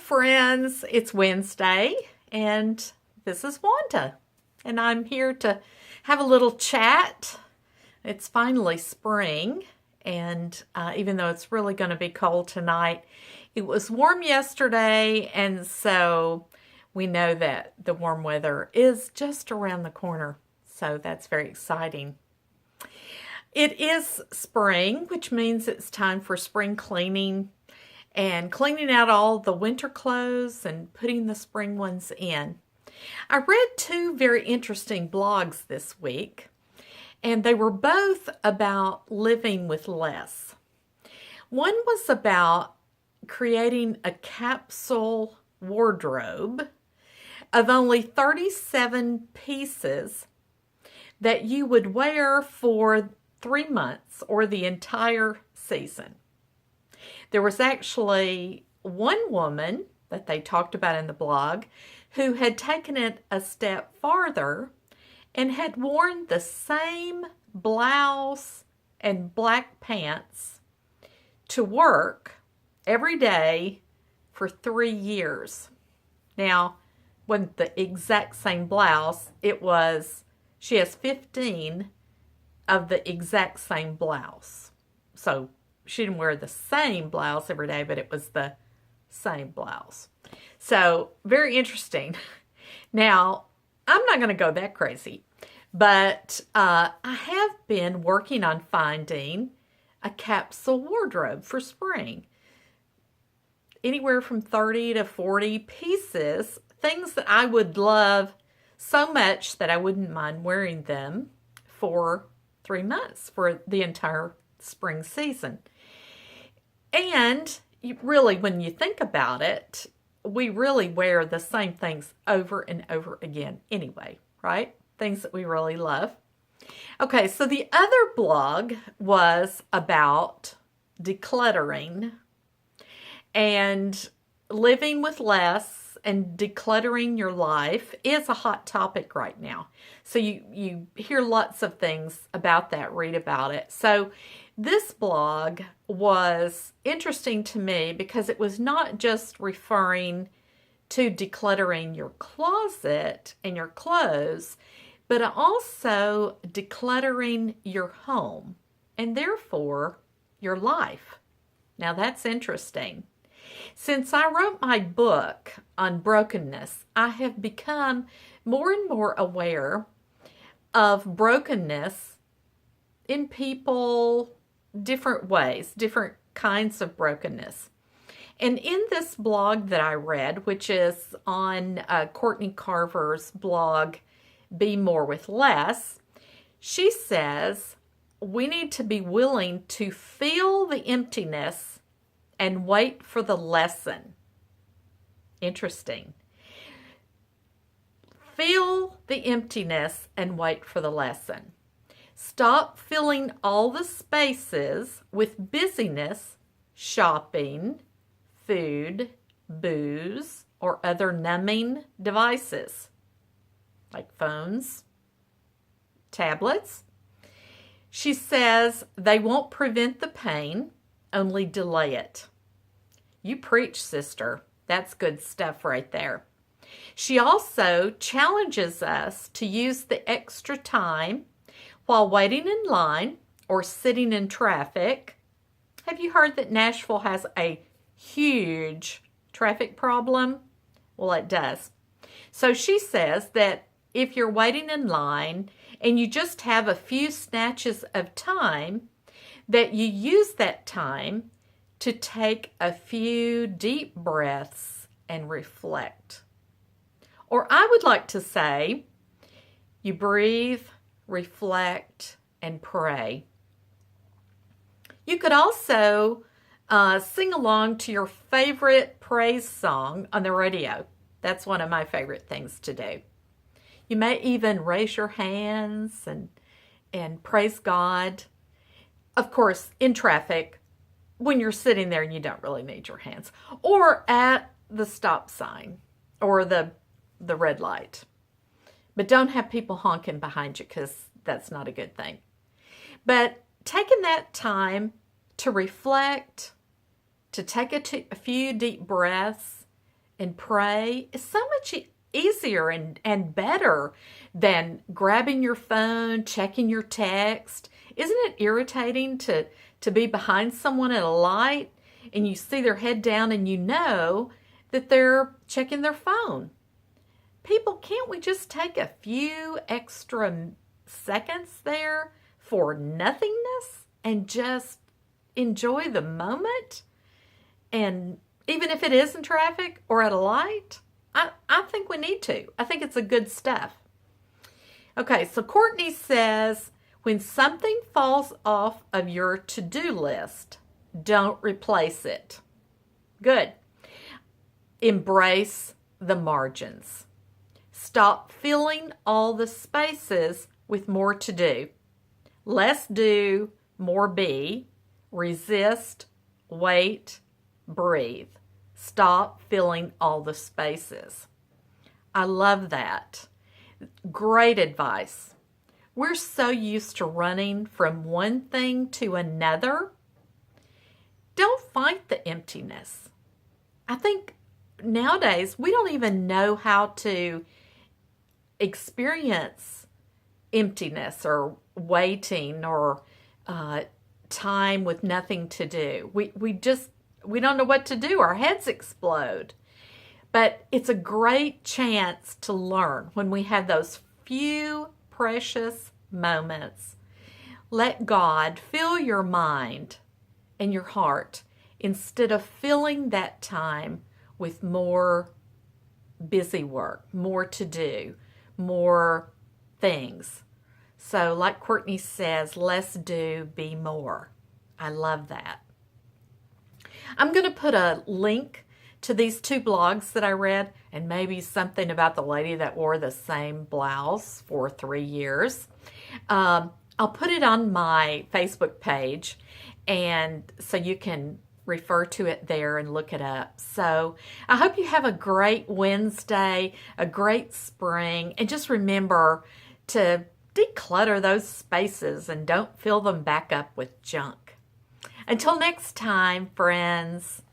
friends. It's Wednesday, and this is Wanda, and I'm here to have a little chat. It's finally spring, and even though it's really going to be cold tonight, it was warm yesterday, and so we know that the warm weather is just around the corner, so that's very exciting. It is spring, which means it's time for spring cleaning and cleaning out all the winter clothes and putting the spring ones in. I read two very interesting blogs this week, and they were both about living with less. One was about creating a capsule wardrobe of only 37 pieces that you would wear for 3 months or the entire season. There was actually one woman that they talked about in the blog who had taken it a step farther and had worn the same blouse and black pants to work every day for 3 years. Now, wasn't the exact same blouse, she has 15 of the exact same blouse. So she didn't wear the same blouse every day, but it was the same blouse. So very interesting. Now, I'm not going to go that crazy, but I have been working on finding a capsule wardrobe for spring. Anywhere from 30 to 40 pieces, things that I would love so much that I wouldn't mind wearing them for 3 months, for the entire spring season. And really, when you think about it, we really wear the same things over and over again anyway, right? Things that we really love. Okay, so the other blog was about decluttering and living with less, and decluttering your life is a hot topic right now. So you hear lots of things about that, read about it. So this blog was interesting to me because it was not just referring to decluttering your closet and your clothes, but also decluttering your home and therefore your life. Now that's interesting. Since I wrote my book on brokenness, I have become more and more aware of brokenness in people, different ways, different kinds of brokenness. And in this blog that I read, which is on Courtney Carver's blog, Be More with Less, she says we need to be willing to feel the emptiness and wait for the lesson. Interesting. Feel the emptiness and wait for the lesson. Stop filling all the spaces with busyness, shopping, food, booze, or other numbing devices like phones, tablets. She says they won't prevent the pain, only delay it. You preach, sister. That's good stuff right there. She also challenges us to use the extra time while waiting in line or sitting in traffic. Have you heard that Nashville has a huge traffic problem? Well, it does. So she says that if you're waiting in line and you just have a few snatches of time, that you use that time to take a few deep breaths and reflect. Or I would like to say, you breathe, reflect, and pray. You could also sing along to your favorite praise song on the radio. That's one of my favorite things to do. You may even raise your hands and praise God. Of course, in traffic, when you're sitting there and you don't really need your hands. Or at the stop sign or the red light. But don't have people honking behind you because that's not a good thing. But taking that time to reflect, to take a few deep breaths, and pray is so much easier and better than grabbing your phone, checking your text. Isn't it irritating to be behind someone at a light and you see their head down and you know that they're checking their phone? People, can't we just take a few extra seconds there for nothingness and just enjoy the moment? And even if it is in traffic or at a light, I think we need to. I think it's a good stuff. Okay, so Courtney says, when something falls off of your to-do list, don't replace it. Good. Embrace the margins. Stop filling all the spaces with more to do. Less do, more be. Resist, wait, breathe. Stop filling all the spaces. I love that. Great advice. We're so used to running from one thing to another. Don't fight the emptiness. I think nowadays we don't even know how to experience emptiness or waiting or time with nothing to do. We don't know what to do. Our heads explode. But it's a great chance to learn when we have those few precious moments. Let God fill your mind and your heart instead of filling that time with more busy work, more to do, more things. So like Courtney says, less do, be more. I love that. I'm going to put a link to these two blogs that I read, and maybe something about the lady that wore the same blouse for 3 years. I'll put it on my Facebook page, and so you can refer to it there and look it up. So I hope you have a great Wednesday, a great spring, and just remember to declutter those spaces and don't fill them back up with junk. Until next time, friends.